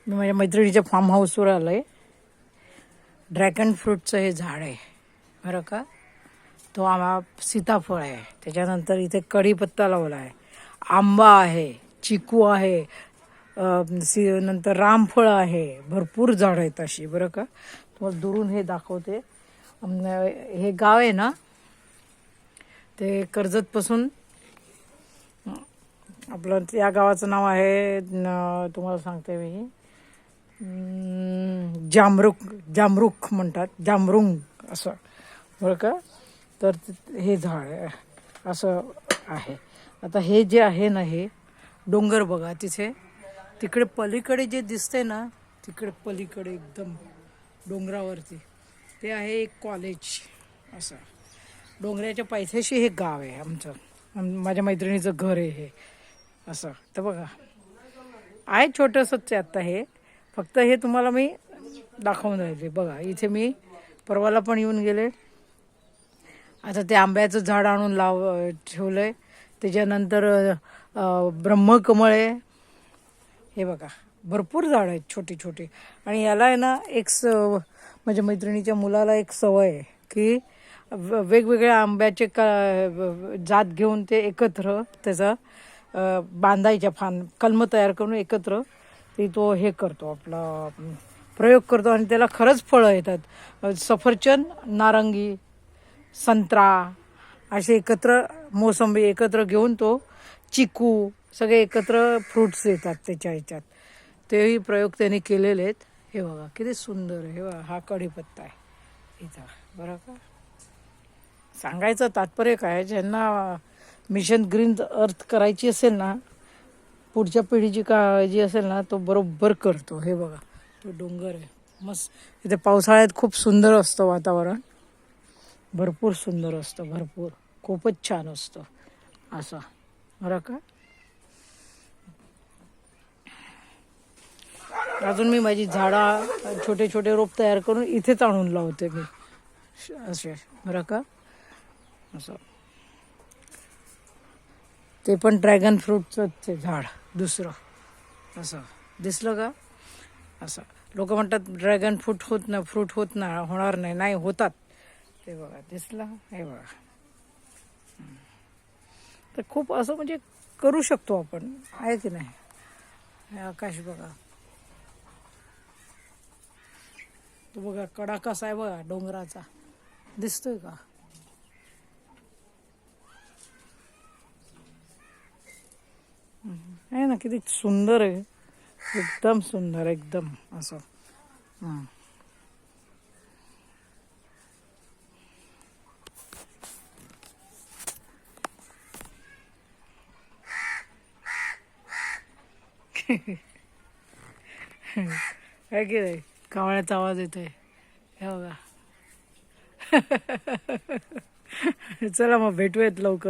मी माझ्या मैत्रिणीच्या फार्म हाऊसवर आलो आहे. ड्रॅगन फ्रूटचं हे झाड आहे बरं का. तो सीताफळ आहे, त्याच्यानंतर इथे कढीपत्ता लावला आहे, आंबा आहे, चिकू आहे, नंतर रामफळ आहे. भरपूर झाड आहेत अशी बरं का. तुम्हाला दुरून हे दाखवते. हे गाव आहे ना ते कर्जतपासून, आपलं या गावाचं नाव आहे तुम्हाला सांगते मी, जामरुख म्हणतात, जामरुंग असं बरं का. तर हे झाड असं आहे. आता हे जे आहे ना, हे डोंगर बघा तिकडे पलीकडे जे दिसते ना, तिकडे पलीकडे एकदम डोंगरावरती ते आहे एक कॉलेज. असं डोंगराच्या पायथ्याशी हे गाव आहे आमचं. माझ्या मैत्रिणीचं घर आहे हे असं. तर बघा आहे छोटंसंच आहे आत्ता हे, फक्त हे तुम्हाला मी दाखवून राहिले. बघा इथे मी परवाला पण येऊन गेले. आता ते आंब्याचं झाड आणून ठेवलं आहे. त्याच्यानंतर ब्रह्मकमळ आहे. हे बघा भरपूर झाड आहेत छोटी छोटी. आणि याला आहे ना माझ्या मैत्रिणीच्या मुलाला एक सवय आहे की वेगवेगळ्या आंब्याचे जात घेऊन ते एकत्र त्याचा बांधायच्या कलम तयार करून एकत्र तो हे करतो, आपला प्रयोग करतो. आणि त्याला खरंच फळं येतात. सफरचंद, नारंगी, संत्रा असे एकत्र, मोसंबी एकत्र घेऊन तो चिकू सगळे एकत्र फ्रूट्स येतात त्याच्या ह्याच्यात. तेही प्रयोग त्यांनी केलेले आहेत. हे बघा किती सुंदर आहे. हे बघा हा कढीपत्ता आहे इथं बरं का. सांगायचं तात्पर्य काय, ज्यांना मिशन ग्रीन अर्थ करायची असेल ना, पुढच्या पिढीची काळजी असेल ना, तो बरोबर करतो. हे बघा तो डोंगर आहे मस्त. इथे पावसाळ्यात खूप सुंदर असतं वातावरण, भरपूर सुंदर असतं, भरपूर खूपच छान असतं असं बरं का. अजून मी माझी झाडं छोटे छोटे रोप तयार करून इथेच आणून लावते मी असे बरं का. असं ते पण ड्रॅगन फ्रूटचं ते झाड दुसरं असं दिसलं का. असं लोक म्हणतात ड्रॅगन फ्रूट होणार नाही होतात. ते बघा दिसलं. हे बघा तर खूप असं म्हणजे करू शकतो आपण, आहे की नाही. हे आकाश बघा, तो बघा कडा कसा आहे बघा डोंगराचा, दिसतोय का. आहे ना किती सुंदर आहे, एकदम सुंदर एकदम असं. काय की नाही, कावळ्याचा आवाज येतोय. हे बघा. चला मग भेटूयात लवकर.